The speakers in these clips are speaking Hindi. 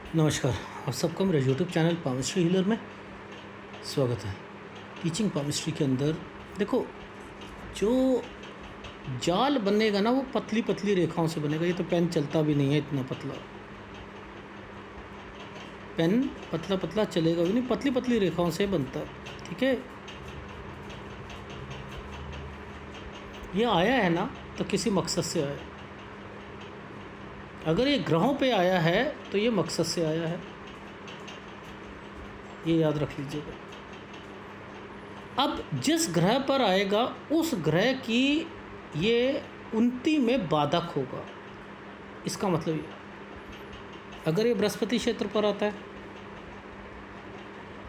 नमस्कार। आप सबका मेरे यूट्यूब चैनल पामिस्ट्री हीलर में स्वागत है। टीचिंग पामिस्ट्री के अंदर देखो, जो जाल बनेगा ना वो पतली पतली रेखाओं से बनेगा। ये तो पेन चलता भी नहीं है, इतना पतला पेन पतला पतला चलेगा भी नहीं, पतली पतली रेखाओं से बनता है। ठीक है, ये आया है ना तो किसी मकसद से आया है। अगर ये ग्रहों पे आया है तो ये मकसद से आया है, ये याद रख लीजिएगा। अब जिस ग्रह पर आएगा उस ग्रह की ये उन्नति में बाधक होगा। इसका मतलब ये, अगर ये बृहस्पति क्षेत्र पर आता है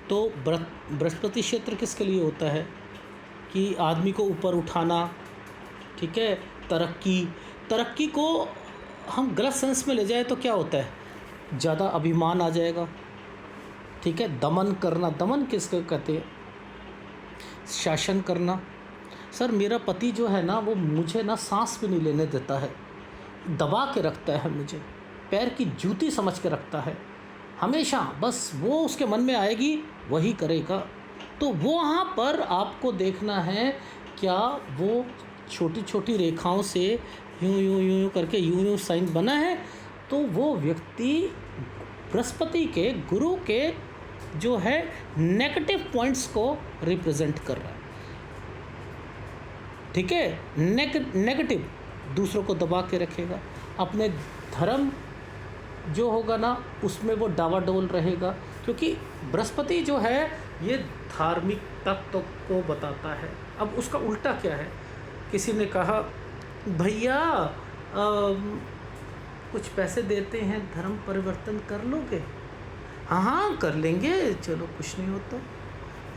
तो बृहस्पति क्षेत्र किसके लिए होता है कि आदमी को ऊपर उठाना। ठीक है, तरक्की को हम गलत सेंस में ले जाए तो क्या होता है, ज़्यादा अभिमान आ जाएगा। ठीक है, दमन करना, दमन किसको कहते हैं, शासन करना। सर मेरा पति जो है ना वो मुझे ना सांस भी नहीं लेने देता है, दबा के रखता है, मुझे पैर की जूती समझ के रखता है हमेशा। बस वो उसके मन में आएगी वही करेगा। तो वो वहाँ पर आपको देखना है, क्या वो छोटी छोटी रेखाओं से यूं यूं यूं करके यूं साइन बना है, तो वो व्यक्ति बृहस्पति के, गुरु के जो है नेगेटिव पॉइंट्स को रिप्रेजेंट कर रहा है। ठीक है, नेगेटिव दूसरों को दबा के रखेगा। अपने धर्म जो होगा ना उसमें वो डावाडोल रहेगा, क्योंकि बृहस्पति जो है ये धार्मिक तत्व को बताता है। अब उसका उल्टा क्या है, किसी ने कहा भैया कुछ पैसे देते हैं, धर्म परिवर्तन कर लोगे? हाँ हाँ कर लेंगे, चलो कुछ नहीं होता।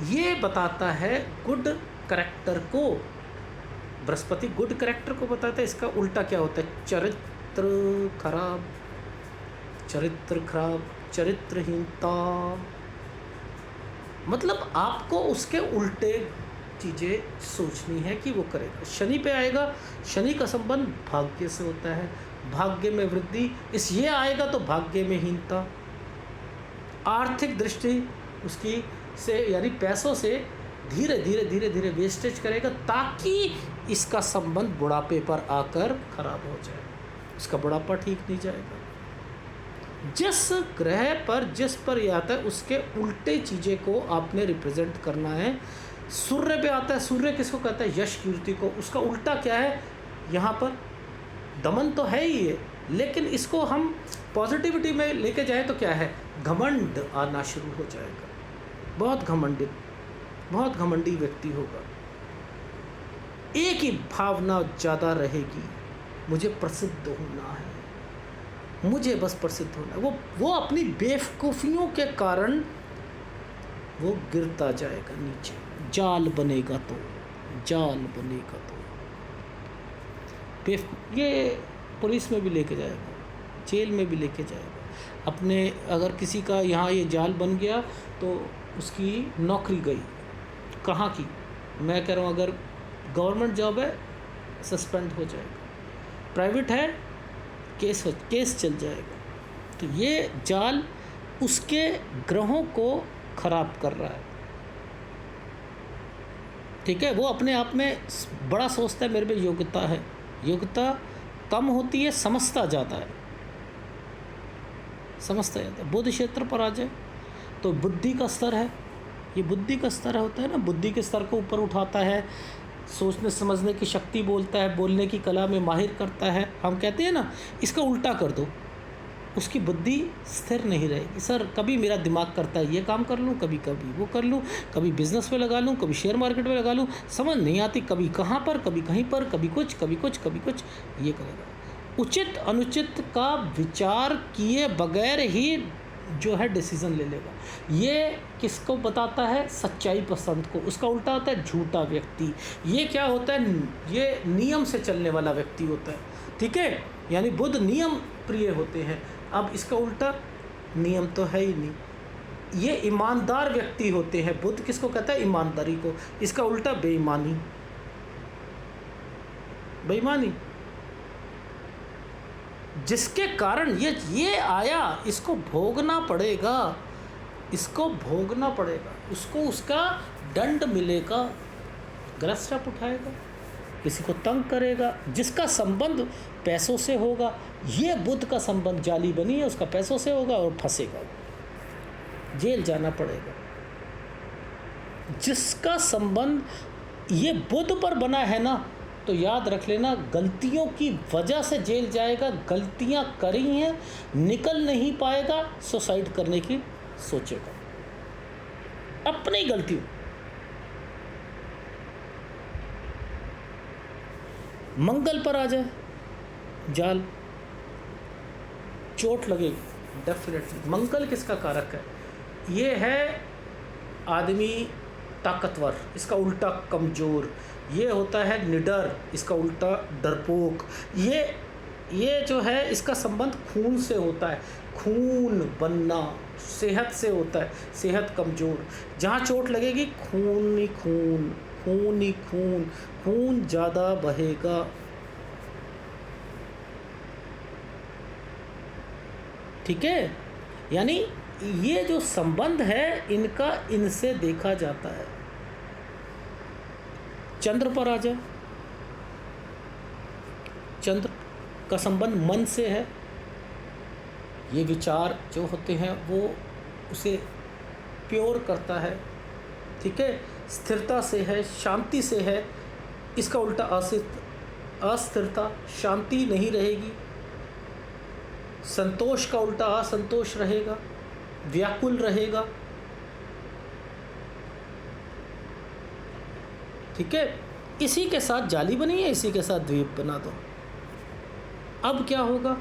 ये बताता है गुड करैक्टर को, बृहस्पति गुड करैक्टर को बताता है। इसका उल्टा क्या होता है, चरित्र खराब, चरित्रहीनता। मतलब आपको उसके उल्टे चीज़ें सोचनी है कि वो करेगा। शनि पे आएगा, शनि का संबंध भाग्य से होता है, भाग्य में वृद्धि। इस ये आएगा तो भाग्य में हीनता। आर्थिक दृष्टि उसकी से यानी पैसों से धीरे धीरे वेस्टेज करेगा, ताकि इसका संबंध बुढ़ापे पर आकर खराब हो जाए, इसका बुढ़ापा ठीक नहीं जाएगा। जिस ग्रह पर जिस पर यह आता है उसके उल्टे चीज़ें को आपने रिप्रेजेंट करना है। सूर्य पे आता है, सूर्य किसको कहता है, यश कीर्ति को। उसका उल्टा क्या है, यहाँ पर दमन तो है ही है, लेकिन इसको हम पॉजिटिविटी में लेके जाए तो क्या है, घमंड आना शुरू हो जाएगा। बहुत घमंडी व्यक्ति होगा। एक ही भावना ज़्यादा रहेगी, मुझे प्रसिद्ध होना है, मुझे बस प्रसिद्ध होना है। वो अपनी बेवकूफ़ियों के कारण वो गिरता जाएगा नीचे। जाल बनेगा तो ये पुलिस में भी लेके जाएगा, जेल में भी लेके जाएगा। अपने अगर किसी का यहाँ ये जाल बन गया तो उसकी नौकरी गई, कहाँ की, मैं कह रहा हूँ, अगर गवर्नमेंट जॉब है सस्पेंड हो जाएगा, प्राइवेट है केस चल जाएगा। तो ये जाल उसके ग्रहों को खराब कर रहा है। ठीक है, वो अपने आप में बड़ा सोचता है मेरे में योग्यता है, योग्यता कम होती है, समझता ज़्यादा है। बुध क्षेत्र पर आ जाए तो बुद्धि का स्तर है, ये बुद्धि का स्तर होता है ना, बुद्धि के स्तर को ऊपर उठाता है, सोचने समझने की शक्ति बोलता है, बोलने की कला में माहिर करता है। हम कहते हैं ना, इसका उल्टा कर दो, उसकी बुद्धि स्थिर नहीं रहेगी। सर कभी मेरा दिमाग करता है ये काम कर लूँ, कभी वो कर लूँ, कभी बिजनेस में लगा लूँ, कभी शेयर मार्केट में लगा लूँ, समझ नहीं आती, कभी कहाँ पर, कभी कहीं पर, कभी कुछ ये करेगा। उचित अनुचित का विचार किए बगैर ही जो है डिसीज़न ले लेगा। ये किसको बताता है, सच्चाई पसंद को। उसका उल्टा होता है झूठा व्यक्ति। ये क्या होता है, ये नियम से चलने वाला व्यक्ति होता है। ठीक है, यानी बुध नियम प्रिय होते हैं। अब इसका उल्टा, नियम तो है ही नहीं, ये ईमानदार व्यक्ति होते हैं। बुध किसको कहता है, ईमानदारी को। इसका उल्टा बेईमानी। जिसके कारण ये आया, इसको भोगना पड़ेगा, इसको भोगना पड़ेगा, उसको उसका दंड मिलेगा। ग्रस्टअप उठाएगा, किसी को तंग करेगा, जिसका संबंध पैसों से होगा। ये बुध का संबंध जाली बनी है, उसका पैसों से होगा और फंसेगा, जेल जाना पड़ेगा। जिसका संबंध ये बुध पर बना है ना, तो याद रख लेना, गलतियों की वजह से जेल जाएगा। गलतियां करी हैं, निकल नहीं पाएगा, सुसाइड करने की सोचेगा, अपनी गलतियों। मंगल पर आ जाए जाल, चोट लगेगी डेफिनेटली। मंगल किसका कारक है? ये है आदमी ताकतवर, इसका उल्टा कमज़ोर। ये होता है निडर, इसका उल्टा डरपोक। ये जो है, इसका संबंध खून से होता है, खून बनना। सेहत से होता है, सेहत कमज़ोर। जहाँ चोट लगेगी खून ही खून, खून ही खून, खून ज़्यादा बहेगा। ठीक है, यानी ये जो संबंध है इनका, इनसे देखा जाता है। चंद्र पर आ जाए, चंद्र का संबंध मन से है। ये विचार जो होते हैं वो उसे प्योर करता है। ठीक है, स्थिरता से है, शांति से है। इसका उल्टा अस्थिरता, शांति नहीं रहेगी। संतोष का उल्टा असंतोष रहेगा, व्याकुल रहेगा। ठीक है, इसी के साथ जाली बनी है, इसी के साथ द्वीप बना दो। अब क्या होगा?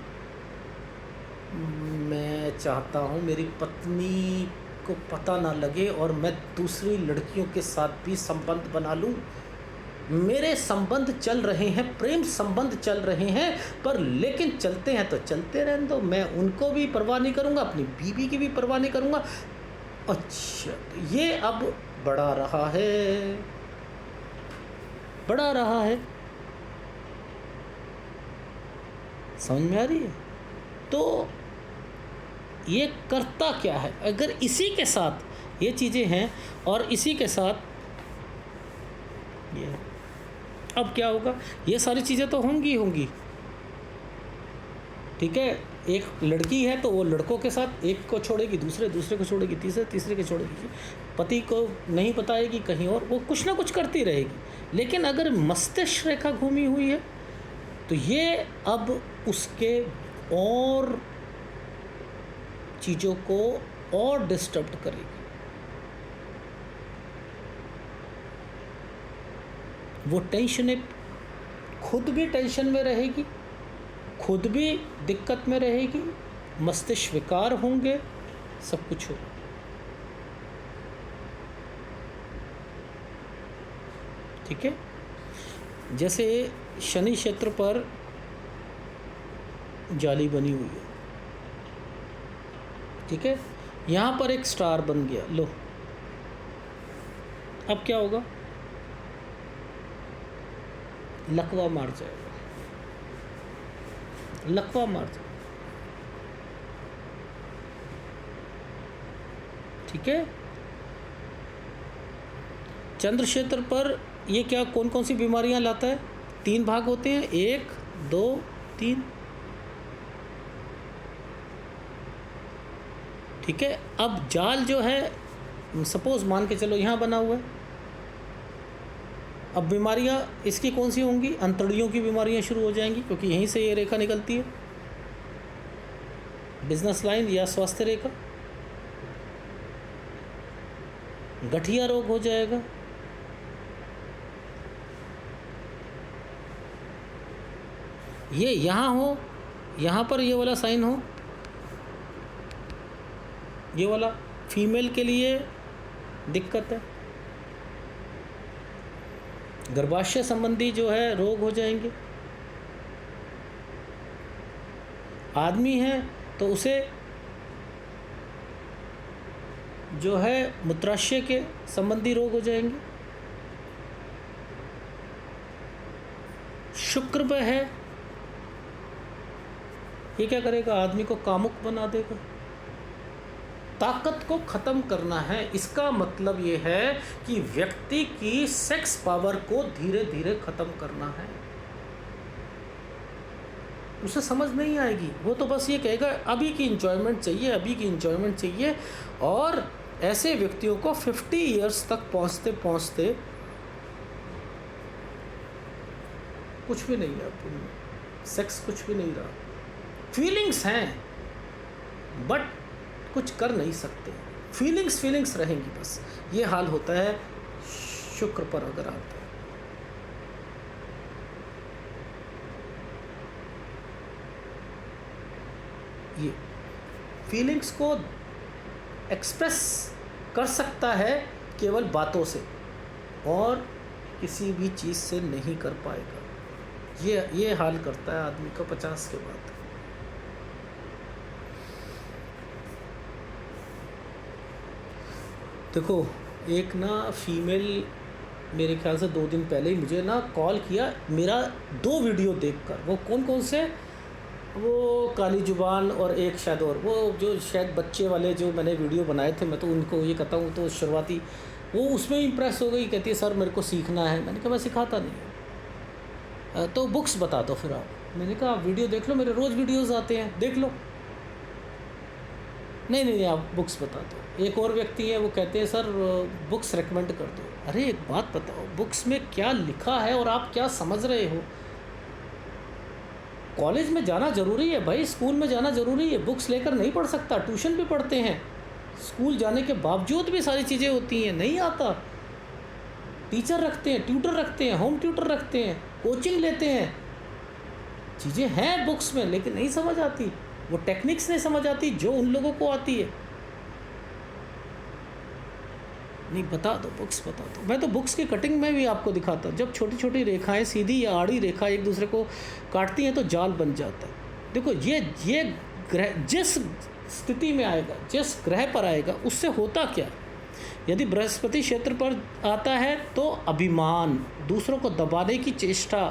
मैं चाहता हूँ मेरी पत्नी को पता ना लगे और मैं दूसरी लड़कियों के साथ भी संबंध बना लूँ। मेरे संबंध चल रहे हैं, प्रेम संबंध चल रहे हैं, पर लेकिन चलते हैं तो चलते रहने दो। मैं उनको भी परवाह नहीं करूँगा, अपनी बीवी की भी परवाह नहीं करूँगा। अच्छा, ये अब बढ़ा रहा है, बढ़ा रहा है। समझ में आ रही है? तो ये करता क्या है? अगर इसी के साथ ये चीज़ें हैं और इसी के साथ ये, अब क्या होगा? ये सारी चीज़ें तो होंगी। ठीक है, एक लड़की है तो वो लड़कों के साथ, एक को छोड़ेगी, दूसरे को छोड़ेगी, तीसरे को छोड़ेगी, पति को नहीं बताएगी कहीं और, वो कुछ ना कुछ करती रहेगी। लेकिन अगर मस्तिष्क रेखा घूमी हुई है तो ये अब उसके और चीज़ों को और डिस्टर्ब करेगी। वो टेंशन, खुद भी टेंशन में रहेगी, खुद भी दिक्कत में रहेगी, मस्तिष्क विकार होंगे, सब कुछ होगा। ठीक है, जैसे शनि क्षेत्र पर जाली बनी हुई है। ठीक है, यहाँ पर एक स्टार बन गया। लो, अब क्या होगा? लकवा मार जाएगा, लकवा मार जाएगा। ठीक है, चंद्र क्षेत्र पर ये क्या, कौन कौन सी बीमारियां लाता है? 3 भाग होते हैं, 1, 2, 3। ठीक है, अब जाल जो है, सपोज मान के चलो यहाँ बना हुआ है। अब बीमारियाँ इसकी कौन सी होंगी? अंतड़ियों की बीमारियाँ शुरू हो जाएंगी, क्योंकि यहीं से ये रेखा निकलती है, बिजनेस लाइन या स्वास्थ्य रेखा। गठिया रोग हो जाएगा, ये यहाँ हो, यहाँ पर ये वाला साइन हो, ये वाला फीमेल के लिए दिक्कत है। गर्भाशय संबंधी जो है रोग हो जाएंगे। आदमी है तो उसे जो है मूत्राशय के संबंधी रोग हो जाएंगे। शुक्र पे है ये क्या करेगा? आदमी को कामुक बना देगा। ताकत को ख़त्म करना है, इसका मतलब ये है कि व्यक्ति की सेक्स पावर को धीरे धीरे ख़त्म करना है। उसे समझ नहीं आएगी, वो तो बस ये कहेगा अभी की इंजॉयमेंट चाहिए, अभी की इंजॉयमेंट चाहिए। और ऐसे व्यक्तियों को 50 ईयर्स तक पहुंचते पहुंचते कुछ भी नहीं है, सेक्स कुछ भी नहीं रहा, फीलिंग्स हैं बट कुछ कर नहीं सकते, फीलिंग्स रहेंगी बस। ये हाल होता है शुक्र पर अगर आता है। ये फीलिंग्स को एक्सप्रेस कर सकता है केवल बातों से, और किसी भी चीज़ से नहीं कर पाएगा। ये हाल करता है आदमी का 50 के बाद। देखो, एक ना फीमेल मेरे ख्याल से 2 दिन पहले ही मुझे ना कॉल किया, मेरा 2 वीडियो देखकर। वो कौन से, वो काली जुबान और एक शायद और, वो जो शायद बच्चे वाले जो मैंने वीडियो बनाए थे, मैं तो उनको ये कहता हूँ तो शुरुआती, वो उसमें इंप्रेस हो गई। कहती है सर मेरे को सीखना है। मैंने कहा मैं सिखाता नहीं, तो बुक्स बता दो फिर आप। मैंने कहा आप वीडियो देख लो, मेरे रोज़ वीडियोस आते हैं, देख लो। नहीं आप बुक्स बता दो। एक और व्यक्ति है, वो कहते हैं सर बुक्स रेकमेंड कर दो। अरे एक बात बताओ, बुक्स में क्या लिखा है और आप क्या समझ रहे हो? कॉलेज में जाना ज़रूरी है भाई, स्कूल में जाना ज़रूरी है, बुक्स लेकर नहीं पढ़ सकता। ट्यूशन भी पढ़ते हैं, स्कूल जाने के बावजूद भी सारी चीज़ें होती हैं, नहीं आता। टीचर रखते हैं, ट्यूटर रखते हैं, होम ट्यूटर रखते हैं, कोचिंग लेते हैं, चीज़ें हैं बुक्स में, लेकिन नहीं समझ आती। वो टेक्निक्स नहीं समझ आती जो उन लोगों को आती है। नहीं, बता दो, बुक्स बता दो। मैं तो बुक्स की कटिंग में भी आपको दिखाता हूँ। जब छोटी छोटी रेखाएं सीधी या आड़ी रेखा एक दूसरे को काटती हैं तो जाल बन जाता है। देखो, ये ग्रह जिस स्थिति में आएगा, जिस ग्रह पर आएगा, उससे होता क्या? यदि बृहस्पति क्षेत्र पर आता है तो अभिमान, दूसरों को दबाने की चेष्टा,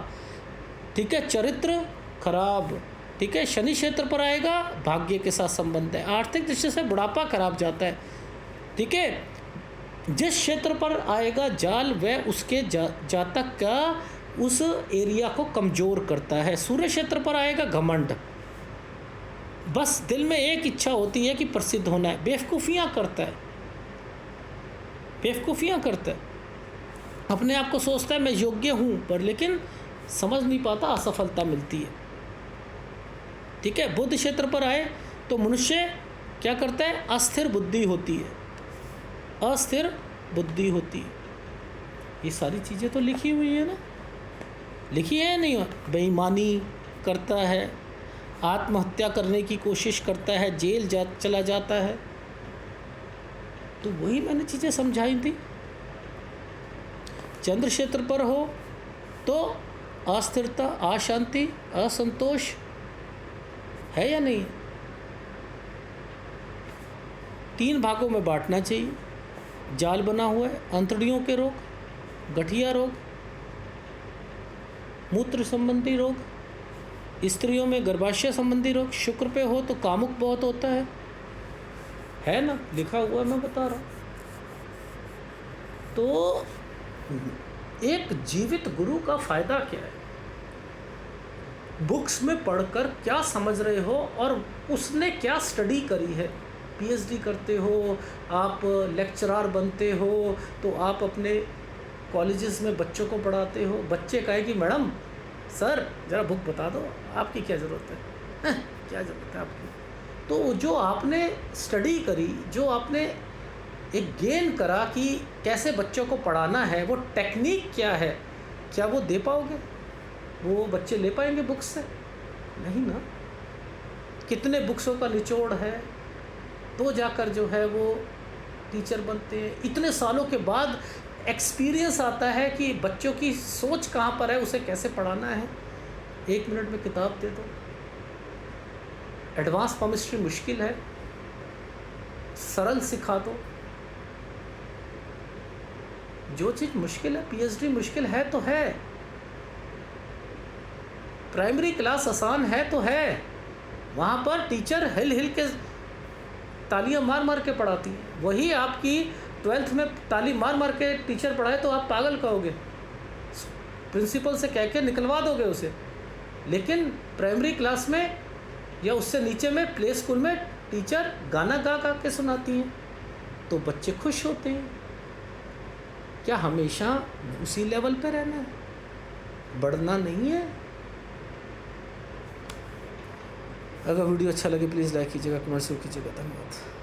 ठीक है, चरित्र खराब, ठीक है। शनि क्षेत्र पर आएगा, भाग्य के साथ संबंध है, आर्थिक दृष्टि से बुढ़ापा खराब जाता है, ठीक है। जिस क्षेत्र पर आएगा जाल, वह उसके जातक का उस एरिया को कमज़ोर करता है। सूर्य क्षेत्र पर आएगा घमंड, बस दिल में एक इच्छा होती है कि प्रसिद्ध होना है, बेवकूफ़ियाँ करता है, बेवकूफ़ियाँ करता है, अपने आप को सोचता है मैं योग्य हूँ, पर लेकिन समझ नहीं पाता, असफलता मिलती है, ठीक है। बुध क्षेत्र पर आए तो मनुष्य क्या करता है? अस्थिर बुद्धि होती है, अस्थिर बुद्धि होती है। ये सारी चीज़ें तो लिखी हुई है ना, लिखी है नहीं? बेईमानी करता है, आत्महत्या करने की कोशिश करता है, जेल चला जाता है। तो वही मैंने चीज़ें समझाई थी। चंद्र क्षेत्र पर हो तो अस्थिरता, अशांति, असंतोष है या नहीं? 3 भागों में बांटना चाहिए। जाल बना हुआ है, अंतड़ियों के रोग, गठिया रोग, मूत्र संबंधी रोग, स्त्रियों में गर्भाशय संबंधी रोग। शुक्र पे हो तो कामुक बहुत होता है ना, लिखा हुआ मैं बता रहा हूँ। तो एक जीवित गुरु का फ़ायदा क्या है? बुक्स में पढ़कर क्या समझ रहे हो और उसने क्या स्टडी करी है। पीएचडी करते हो, आप लेक्चरर बनते हो, तो आप अपने कॉलेजेस में बच्चों को पढ़ाते हो। बच्चे कहे कि मैडम सर ज़रा बुक बता दो, आपकी क्या ज़रूरत है? क्या ज़रूरत है आपकी? तो जो आपने स्टडी करी, जो आपने एक गेन करा कि कैसे बच्चों को पढ़ाना है, वो टेक्निक क्या है, क्या वो दे पाओगे? वो बच्चे ले पाएंगे बुक्स से? नहीं ना। कितने बुक्सों का निचोड़ है, तो जाकर जो है वो टीचर बनते हैं। इतने सालों के बाद एक्सपीरियंस आता है कि बच्चों की सोच कहाँ पर है, उसे कैसे पढ़ाना है। 1 मिनट में किताब दे दो। एडवांस केमिस्ट्री मुश्किल है, सरल सिखा दो। जो चीज़ मुश्किल है, पीएचडी मुश्किल है तो है, प्राइमरी क्लास आसान है तो है, वहाँ पर टीचर हिल हिल के तालियां मार मार के पढ़ाती है। वही आपकी 12th में ताली मार मार के टीचर पढ़ाए तो आप पागल कहोगे, प्रिंसिपल से कह के निकलवा दोगे उसे। लेकिन प्राइमरी क्लास में या उससे नीचे में प्ले स्कूल में टीचर गाना गा गा के सुनाती हैं तो बच्चे खुश होते हैं। क्या हमेशा उसी लेवल पे रहना है, बढ़ना नहीं है। अगर वीडियो अच्छा लगे प्लीज़ लाइक कीजिएगा, कमेंट कीजिएगा। धन्यवाद।